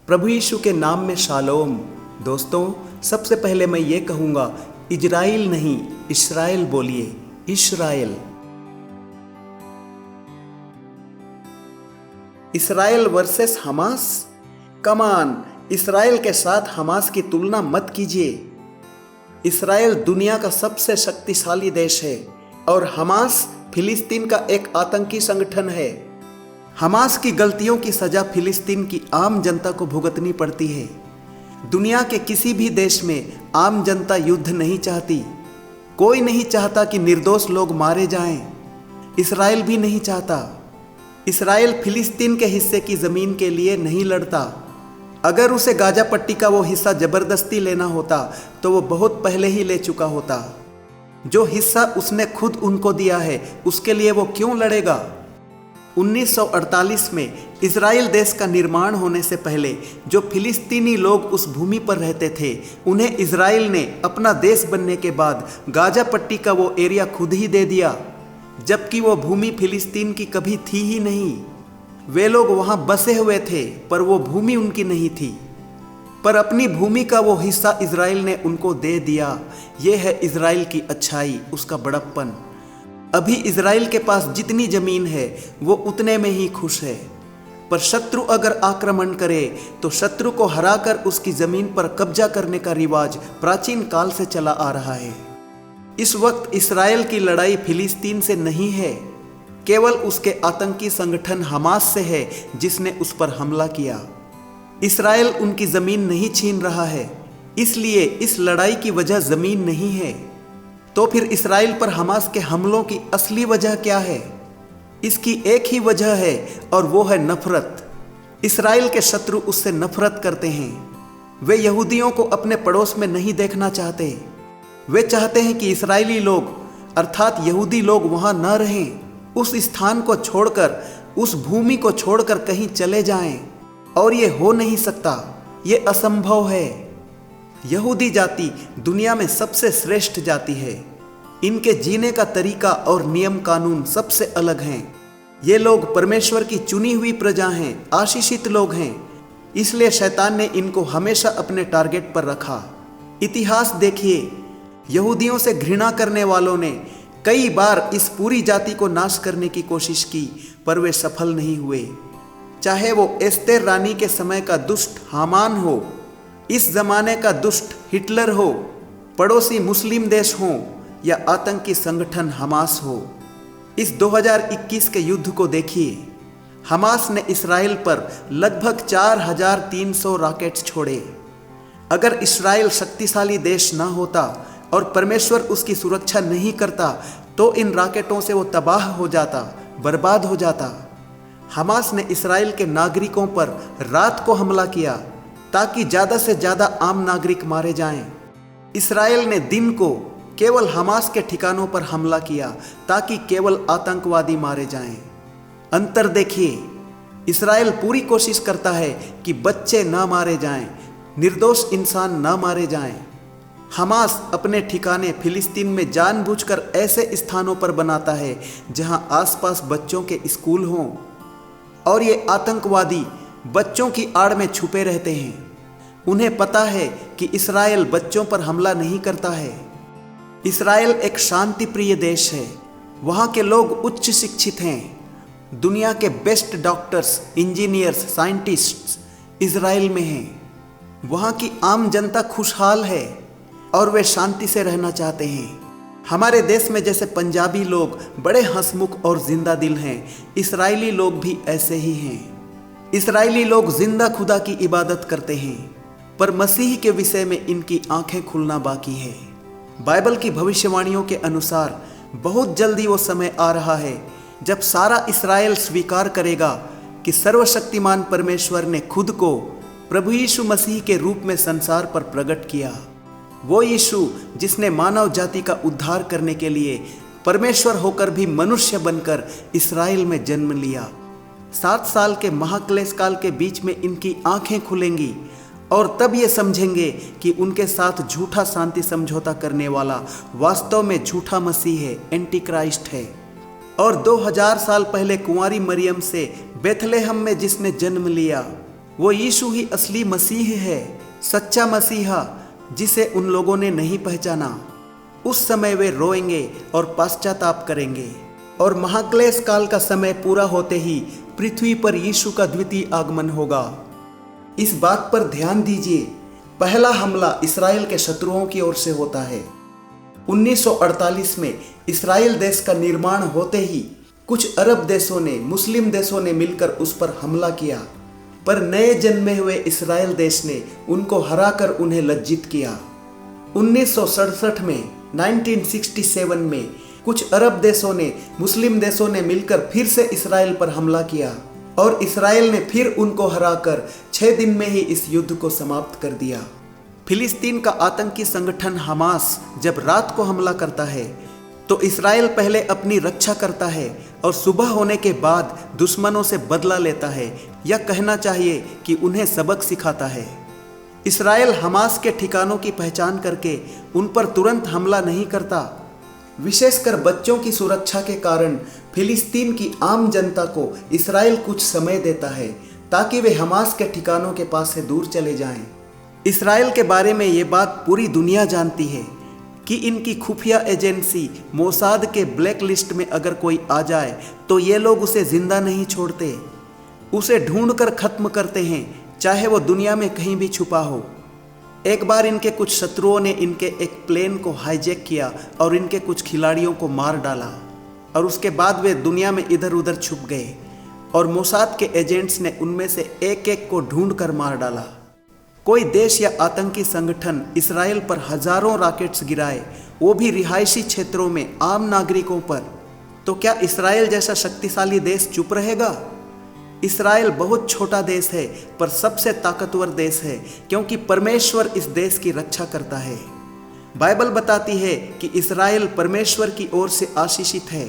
प्रभु यीशु के नाम में शालोम। दोस्तों, सबसे पहले मैं ये कहूँगा, इजराइल नहीं इस्राएल बोलिए, इस्राएल। इस्राएल वर्सेस हमास। कमान, इस्राएल के साथ हमास की तुलना मत कीजिए। इस्राएल दुनिया का सबसे शक्तिशाली देश है और हमास फिलिस्तीन का एक आतंकी संगठन है। हमास की गलतियों की सजा फिलिस्तीन की आम जनता को भुगतनी पड़ती है। दुनिया के किसी भी देश में आम जनता युद्ध नहीं चाहती। कोई नहीं चाहता कि निर्दोष लोग मारे जाएं। इस्राएल भी नहीं चाहता। इस्राएल फिलिस्तीन के हिस्से की ज़मीन के लिए नहीं लड़ता। अगर उसे गाजा पट्टी का वो हिस्सा ज़बरदस्ती लेना होता तो वो बहुत पहले ही ले चुका होता। जो हिस्सा उसने खुद उनको दिया है उसके लिए वो क्यों लड़ेगा। 1948 में इजराइल देश का निर्माण होने से पहले जो फिलिस्तीनी लोग उस भूमि पर रहते थे, उन्हें इजराइल ने अपना देश बनने के बाद गाजा पट्टी का वो एरिया खुद ही दे दिया, जबकि वो भूमि फिलिस्तीन की कभी थी ही नहीं। वे लोग वहाँ बसे हुए थे पर वो भूमि उनकी नहीं थी, पर अपनी भूमि का वो हिस्सा इजराइल ने उनको दे दिया। ये है इजराइल की अच्छाई, उसका बड़प्पन। अभी इजराइल के पास जितनी जमीन है वो उतने में ही खुश है, पर शत्रु अगर आक्रमण करे तो शत्रु को हराकर उसकी जमीन पर कब्जा करने का रिवाज प्राचीन काल से चला आ रहा है। इस वक्त इस्राएल की लड़ाई फिलिस्तीन से नहीं है, केवल उसके आतंकी संगठन हमास से है जिसने उस पर हमला किया। इस्राएल उनकी जमीन नहीं छीन रहा है, इसलिए इस लड़ाई की वजह जमीन नहीं है। तो फिर इस्राएल पर हमास के हमलों की असली वजह क्या है? इसकी एक ही वजह है और वो है नफरत। इस्राएल के शत्रु उससे नफरत करते हैं। वे यहूदियों को अपने पड़ोस में नहीं देखना चाहते। वे चाहते हैं कि इस्राएली लोग अर्थात यहूदी लोग वहाँ न रहें, उस स्थान को छोड़कर, उस भूमि को छोड़कर कहीं चले जाएं। और ये हो नहीं सकता, ये असंभव है। यहूदी जाति दुनिया में सबसे श्रेष्ठ जाति है। इनके जीने का तरीका और नियम कानून सबसे अलग हैं। ये लोग परमेश्वर की चुनी हुई प्रजा हैं, आशीषित लोग हैं। इसलिए शैतान ने इनको हमेशा अपने टारगेट पर रखा। इतिहास देखिए, यहूदियों से घृणा करने वालों ने कई बार इस पूरी जाति को नाश करने की कोशिश की, पर वे सफल नहीं हुए। चाहे वो एस्तेर रानी के समय का दुष्ट हामान हो, इस जमाने का दुष्ट हिटलर हो, पड़ोसी मुस्लिम देश हो या आतंकी संगठन हमास हो। इस 2021 के युद्ध को देखिए। हमास ने इस्राएल पर लगभग 4300 रॉकेट्स छोड़े। अगर इस्राएल शक्तिशाली देश ना होता और परमेश्वर उसकी सुरक्षा नहीं करता तो इन रॉकेटों से वो तबाह हो जाता, बर्बाद हो जाता। हमास ने इस्राएल के नागरिकों पर रात को हमला किया ताकि ज़्यादा से ज़्यादा आम नागरिक मारे जाएं। इस्राएल ने दिन को केवल हमास के ठिकानों पर हमला किया ताकि केवल आतंकवादी मारे जाएं। अंतर देखिए, इस्राएल पूरी कोशिश करता है कि बच्चे ना मारे जाएं, निर्दोष इंसान ना मारे जाएं। हमास अपने ठिकाने फिलिस्तीन में जानबूझकर ऐसे स्थानों पर बनाता है जहां आसपास बच्चों के स्कूल हों, और ये आतंकवादी बच्चों की आड़ में छुपे रहते हैं। उन्हें पता है कि इस्राएल बच्चों पर हमला नहीं करता है। इस्राएल एक शांति प्रिय देश है। वहाँ के लोग उच्च शिक्षित हैं। दुनिया के बेस्ट डॉक्टर्स, इंजीनियर्स, साइंटिस्ट्स इस्राएल में हैं। वहाँ की आम जनता खुशहाल है और वे शांति से रहना चाहते हैं। हमारे देश में जैसे पंजाबी लोग बड़े हंसमुख और जिंदा दिल हैं, इस्राएली लोग भी ऐसे ही हैं। इस्राएली लोग जिंदा खुदा की इबादत करते हैं, पर मसीह के विषय में इनकी आंखें खुलना बाकी है। बाइबल की भविष्यवाणियों के अनुसार बहुत जल्दी वो समय आ रहा है जब सारा इस्राएल स्वीकार करेगा कि सर्वशक्तिमान परमेश्वर ने खुद को प्रभु यीशु मसीह के रूप में संसार पर प्रकट किया। वो यीशु जिसने मानव जाति का उद्धार करने के लिए परमेश्वर होकर भी मनुष्य बनकर इस्राएल में जन्म लिया। 7 साल के महाक्लेश काल के बीच में इनकी आंखें खुलेंगी और तब ये समझेंगे कि उनके साथ झूठा शांति समझौता करने वाला वास्तव में झूठा मसीह है, एंटी क्राइस्ट है। और 2000 साल पहले कुंवारी मरियम से बेथलेहम में जिसने जन्म लिया, वो यीशु ही असली मसीह है, सच्चा मसीहा, जिसे उन लोगों ने नहीं पहचाना। उस समय वे रोएंगे और पश्चाताप करेंगे, और महाक्लेश काल का समय पूरा होते ही पृथ्वी पर यीशु का द्वितीय आगमन होगा। इस बात पर ध्यान दीजिए, पहला हमला इस्राएल के शत्रुओं की ओर से होता है। 1948 में इस्राएल देश का निर्माण होते ही कुछ अरब देशों ने, मुस्लिम देशों ने मिलकर उस पर हमला किया, पर नए जन्मे हुए इस्राएल देश ने उनको हराकर उन्हें लज्जित किया। 1967 में 1967 में कुछ अरब देशों ने, मुस्लिम देशों ने मिलकर फिर से इस्राएल पर हमला किया, और इस्राएल ने फिर उनको हराकर 6 दिन में ही इस युद्ध को समाप्त कर दिया। फिलिस्तीन का आतंकी संगठन हमास जब रात को हमला करता है तो इस्राएल पहले अपनी रक्षा करता है और सुबह होने के बाद दुश्मनों से बदला लेता है, या कहना चाहिए कि उन्हें सबक सिखाता है। इस्राएल हमास के ठिकानों की पहचान करके उन पर तुरंत हमला नहीं करता। विशेषकर बच्चों की सुरक्षा के कारण फिलिस्तीन की आम जनता को इस्राएल कुछ समय देता है ताकि वे हमास के ठिकानों के पास से दूर चले जाएं। इस्राएल के बारे में ये बात पूरी दुनिया जानती है कि इनकी खुफिया एजेंसी मोसाद के ब्लैक लिस्ट में अगर कोई आ जाए तो ये लोग उसे जिंदा नहीं छोड़ते, उसे ढूंढकर खत्म करते हैं, चाहे वो दुनिया में कहीं भी छुपा हो। एक बार इनके कुछ शत्रुओं ने इनके एक प्लेन को हाईजैक किया और इनके कुछ खिलाड़ियों को मार डाला, और उसके बाद वे दुनिया में इधर उधर छुप गए, और मोसाद के एजेंट्स ने उनमें से एक एक को ढूंढ कर मार डाला। कोई देश या आतंकी संगठन इस्राएल पर हजारों रॉकेट्स गिराए, वो भी रिहायशी क्षेत्रों में आम नागरिकों पर, तो क्या इस्राएल जैसा शक्तिशाली देश चुप रहेगा? इस्राएल बहुत छोटा देश है पर सबसे ताकतवर देश है, क्योंकि परमेश्वर इस देश की रक्षा करता है। बाइबल बताती है कि इस्राएल परमेश्वर की ओर से आशीषित है।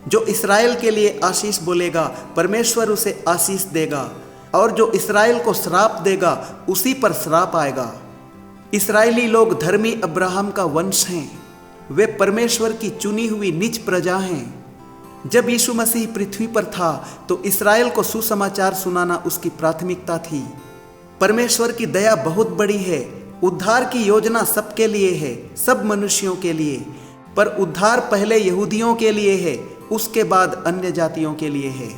जो इस्राएल के लिए आशीष बोलेगा, परमेश्वर उसे आशीष देगा, और जो इस्राएल को श्राप देगा उसी पर श्राप आएगा। इस्राएली लोग धर्मी अब्राहम का वंश हैं, वे परमेश्वर की चुनी हुई निज प्रजा हैं। जब यीशु मसीह पृथ्वी पर था तो इस्राएल को सुसमाचार सुनाना उसकी प्राथमिकता थी। परमेश्वर की दया बहुत बड़ी है, उद्धार की योजना सबके लिए है, सब मनुष्यों के लिए, पर उद्धार पहले यहूदियों के लिए है, उसके बाद अन्य जातियों के लिए है।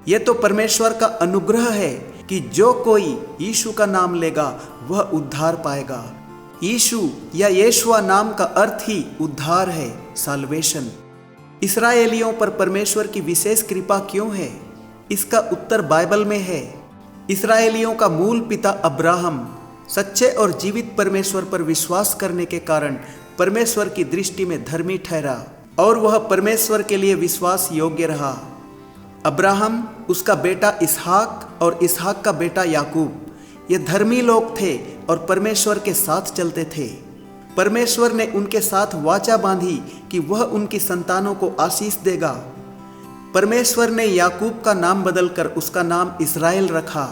यह तो परमेश्वर का अनुग्रह है कि जो कोई यीशु का नाम लेगा वह उद्धार पाएगा। यीशु या यीशुआ नाम का अर्थ ही उद्धार है, साल्वेशन। इस्राएलियों पर परमेश्वर की विशेष कृपा क्यों है? इसका उत्तर बाइबल में है। इस्राएलियों का मूल पिता अब्राहम सच्चे और जीवित परमेश्वर पर विश्वास करने के कारण परमेश्वर की दृष्टि में धर्मी ठहरा, और वह परमेश्वर के लिए विश्वास योग्य रहा। अब्राहम, उसका बेटा इसहाक और इसहाक का बेटा याकूब, ये धर्मी लोग थे और परमेश्वर के साथ चलते थे। परमेश्वर ने उनके साथ वाचा बांधी कि वह उनकी संतानों को आशीष देगा। परमेश्वर ने याकूब का नाम बदलकर उसका नाम इस्राएल रखा,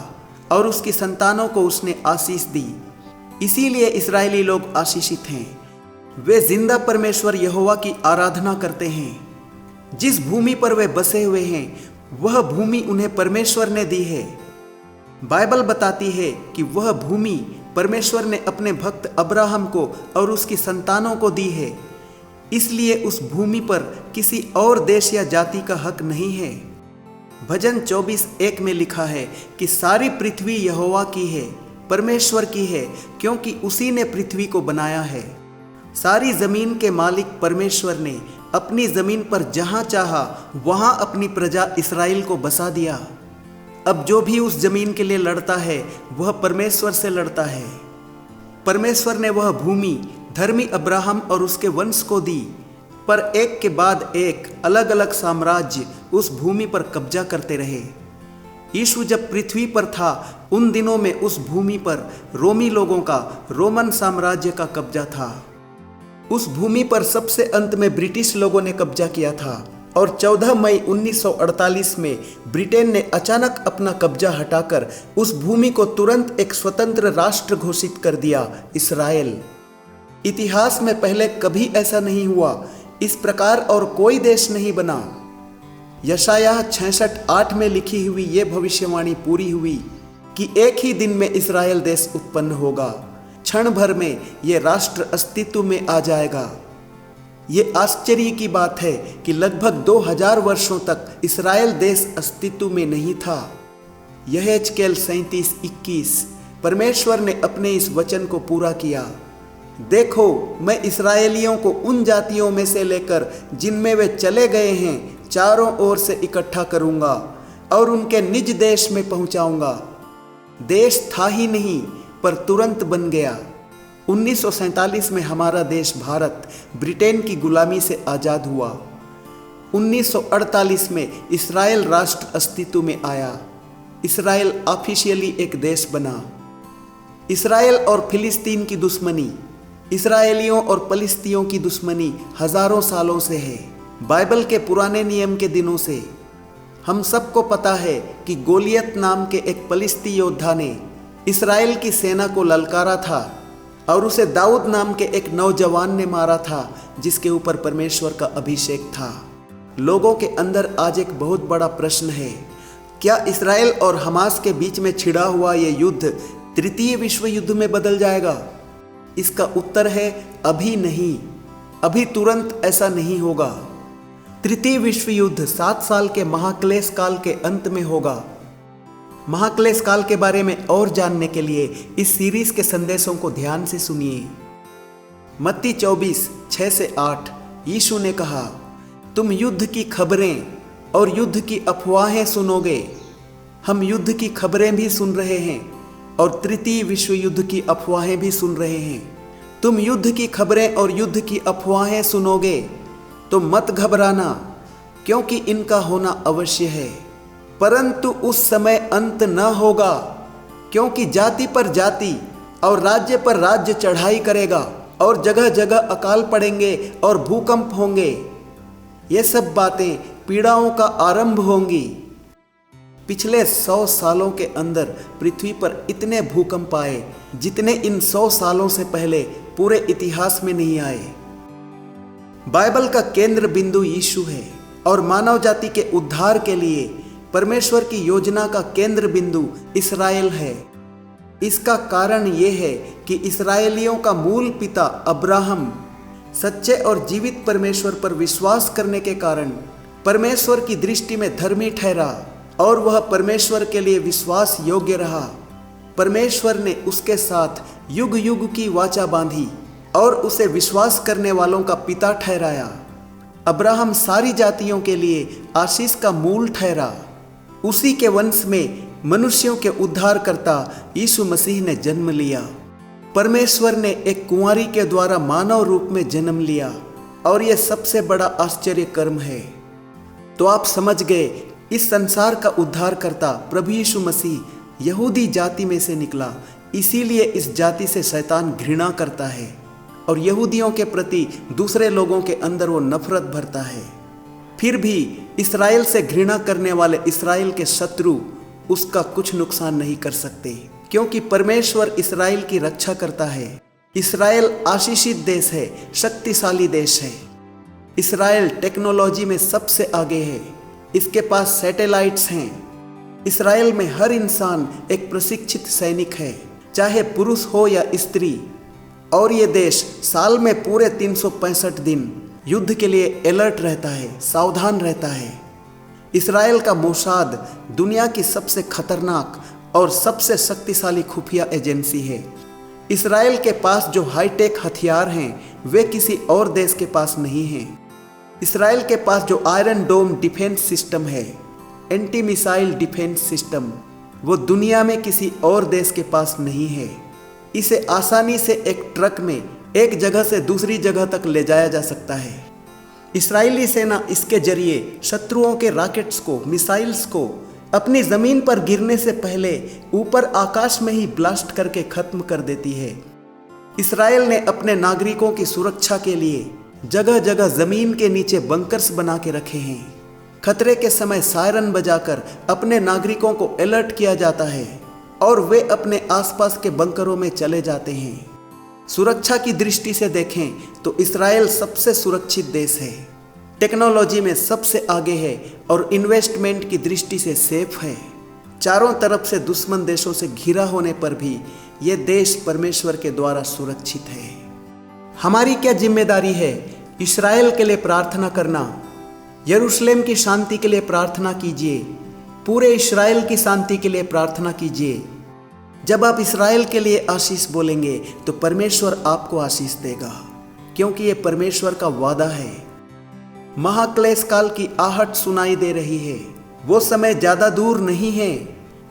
और उसकी संतानों को उसने आशीष दी। इसीलिए इस्राएली लोग आशीषित हैं। वे जिंदा परमेश्वर यहोवा की आराधना करते हैं। जिस भूमि पर वे बसे हुए हैं वह भूमि उन्हें परमेश्वर ने दी है। बाइबल बताती है कि वह भूमि परमेश्वर ने अपने भक्त अब्राहम को और उसकी संतानों को दी है, इसलिए उस भूमि पर किसी और देश या जाति का हक नहीं है। भजन 24:1 में लिखा है कि सारी पृथ्वी यहोवा की है, परमेश्वर की है, क्योंकि उसी ने पृथ्वी को बनाया है। सारी जमीन के मालिक परमेश्वर ने अपनी जमीन पर जहां चाहा वहां अपनी प्रजा इस्राएल को बसा दिया। अब जो भी उस जमीन के लिए लड़ता है वह परमेश्वर से लड़ता है। परमेश्वर ने वह भूमि धर्मी अब्राहम और उसके वंश को दी, पर एक के बाद एक अलग अलग साम्राज्य उस भूमि पर कब्जा करते रहे। यीशु जब पृथ्वी पर था उन दिनों में उस भूमि पर रोमी लोगों का, रोमन साम्राज्य का कब्जा था। उस भूमि पर सबसे अंत में ब्रिटिश लोगों ने कब्जा किया था, और 14 मई 1948 में ब्रिटेन ने अचानक अपना कब्जा हटाकर उस भूमि को तुरंत एक स्वतंत्र राष्ट्र घोषित कर दिया, इस्राएल। इतिहास में पहले कभी ऐसा नहीं हुआ, इस प्रकार और कोई देश नहीं बना। यशायाह 66:8 में लिखी हुई ये भविष्यवाणी पूरी हुई। कि एक ही दिन में इस्राएल देश उत्पन्न होगा। क्षण भर में यह राष्ट्र अस्तित्व में आ जाएगा। ये आश्चर्य की बात है कि लगभग 2000 वर्षों तक इस्राएल देश अस्तित्व में नहीं था। यहेजकेल 37:21 परमेश्वर ने अपने इस वचन को पूरा किया। देखो, मैं इस्राएलियों को उन जातियों में से लेकर जिनमें वे चले गए हैं चारों ओर से इकट्ठा करूंगा और उनके निज देश में पहुंचाऊंगा। देश था ही नहीं पर तुरंत बन गया। 1947 में हमारा देश भारत ब्रिटेन की गुलामी से आज़ाद हुआ। 1948 में इस्राएल राष्ट्र अस्तित्व में आया। इस्राएल ऑफिशियली एक देश बना। इस्राएल और फिलिस्तीन की दुश्मनी, इस्राएलियों और फलिस्तियों की दुश्मनी हजारों सालों से है, बाइबल के पुराने नियम के दिनों से। हम सबको पता है कि गोलियत नाम के एक फलिस्ती योद्धा ने इस्राएल की सेना को ललकारा था और उसे दाऊद नाम के एक नौजवान ने मारा था जिसके ऊपर परमेश्वर का अभिषेक था। लोगों के अंदर आज एक बहुत बड़ा प्रश्न है, क्या इस्राएल और हमास के बीच में छिड़ा हुआ यह युद्ध तृतीय विश्व युद्ध में बदल जाएगा? इसका उत्तर है अभी नहीं, अभी तुरंत ऐसा नहीं होगा। तृतीय विश्व युद्ध 7 साल के महाक्लेश काल के अंत में होगा। महाक्लेश काल के बारे में और जानने के लिए इस सीरीज के संदेशों को ध्यान से सुनिए। मत्ती 24:6-8 यीशु ने कहा, तुम युद्ध की खबरें और युद्ध की अफवाहें सुनोगे। हम युद्ध की खबरें भी सुन रहे हैं और तृतीय विश्व युद्ध की अफवाहें भी सुन रहे हैं। तुम युद्ध की खबरें और युद्ध की अफवाहें सुनोगे तो मत घबराना, क्योंकि इनका होना अवश्य है, परंतु उस समय अंत न होगा, क्योंकि जाति पर जाति और राज्य पर राज्य चढ़ाई करेगा और जगह जगह अकाल पड़ेंगे और भूकंप होंगे। ये सब बातें पीड़ाओं का आरंभ होंगी। पिछले 100 सालों के अंदर पृथ्वी पर इतने भूकंप आए जितने इन 100 सालों से पहले पूरे इतिहास में नहीं आए। बाइबल का केंद्र बिंदु यीशु है और मानव जाति के उद्धार के लिए परमेश्वर की योजना का केंद्र बिंदु इस्राएल है। इसका कारण यह है कि इस्राएलियों का मूल पिता अब्राहम सच्चे और जीवित परमेश्वर पर विश्वास करने के कारण परमेश्वर की दृष्टि में धर्मी ठहरा और वह परमेश्वर के लिए विश्वास योग्य रहा। परमेश्वर ने उसके साथ युग युग की वाचा बांधी और उसे विश्वास करने वालों का पिता ठहराया। अब्राहम सारी जातियों के लिए आशीष का मूल ठहरा। उसी के वंश में मनुष्यों के उद्धारकर्ता यीशु मसीह ने जन्म लिया। परमेश्वर ने एक कुंवारी के द्वारा मानव रूप में जन्म लिया और यह सबसे बड़ा आश्चर्य कर्म है। तो आप समझ गए, इस संसार का उद्धारकर्ता प्रभु यीशु मसीह यहूदी जाति में से निकला। इसीलिए इस जाति से शैतान घृणा करता है और यहूदियों के प्रति दूसरे लोगों के अंदर वो नफरत भरता है। फिर भी इस्राएल से घृणा करने वाले इस्राएल के शत्रु उसका कुछ नुकसान नहीं कर सकते, क्योंकि परमेश्वर इस्राएल की रक्षा करता है। इस्राएल आशीषित देश है, शक्तिशाली देश है। इस्राएल टेक्नोलॉजी में सबसे आगे है। इसके पास सैटेलाइट्स हैं। इस्राएल में हर इंसान एक प्रशिक्षित सैनिक है, चाहे पुरुष हो या स्त्री। और ये देश साल में पूरे 365 दिन युद्ध के लिए अलर्ट रहता है, सावधान रहता है। इस्राएल का मोसाद दुनिया की सबसे खतरनाक और सबसे शक्तिशाली खुफिया एजेंसी है। इस्राएल के पास जो हाईटेक हथियार हैं वे किसी और देश के पास नहीं हैं। इस्राएल के पास जो आयरन डोम डिफेंस सिस्टम है, एंटी मिसाइल डिफेंस सिस्टम, वो दुनिया में किसी और देश के पास नहीं है। इसे आसानी से एक ट्रक में एक जगह से दूसरी जगह तक ले जाया जा सकता है। इस्राएली सेना इसके जरिए शत्रुओं के रॉकेट्स को, मिसाइल्स को अपनी ज़मीन पर गिरने से पहले ऊपर आकाश में ही ब्लास्ट करके ख़त्म कर देती है। इस्राएल ने अपने नागरिकों की सुरक्षा के लिए जगह जगह ज़मीन के नीचे बंकर्स बना के रखे हैं। खतरे के समय सायरन बजाकर अपने नागरिकों को अलर्ट किया जाता है और वे अपने आसपास के बंकरों में चले जाते हैं। सुरक्षा की दृष्टि से देखें तो इस्राएल सबसे सुरक्षित देश है, टेक्नोलॉजी में सबसे आगे है और इन्वेस्टमेंट की दृष्टि से सेफ है। चारों तरफ से दुश्मन देशों से घिरा होने पर भी ये देश परमेश्वर के द्वारा सुरक्षित है। हमारी क्या जिम्मेदारी है? इस्राएल के लिए प्रार्थना करना। यरूशलेम की शांति के लिए प्रार्थना कीजिए। पूरे इस्राएल की शांति के लिए प्रार्थना कीजिए। जब आप इस्राएल के लिए आशीष बोलेंगे तो परमेश्वर आपको आशीष देगा, क्योंकि ये परमेश्वर का वादा है। महाक्लेश काल की आहट सुनाई दे रही है। वो समय ज्यादा दूर नहीं है,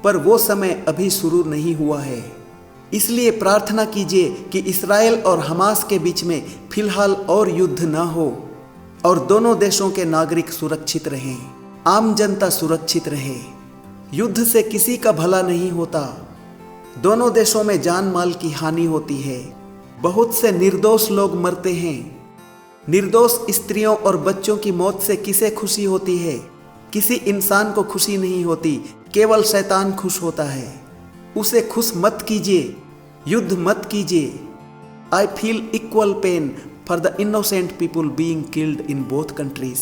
पर वो समय अभी शुरू नहीं हुआ है। इसलिए प्रार्थना कीजिए कि इस्राएल और हमास के बीच में फिलहाल और युद्ध न हो और दोनों देशों के नागरिक सुरक्षित रहें, आम जनता सुरक्षित रहे। युद्ध से किसी का भला नहीं होता। दोनों देशों में जान माल की हानि होती है। बहुत से निर्दोष लोग मरते हैं। निर्दोष स्त्रियों और बच्चों की मौत से किसे खुशी होती है? किसी इंसान को खुशी नहीं होती, केवल शैतान खुश होता है। उसे खुश मत कीजिए, युद्ध मत कीजिए। I feel equal pain for the innocent people being killed in both countries.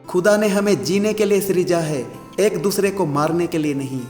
खुदा ने हमें जीने के लिए सृजा है, एक दूसरे को मारने के लिए नहीं।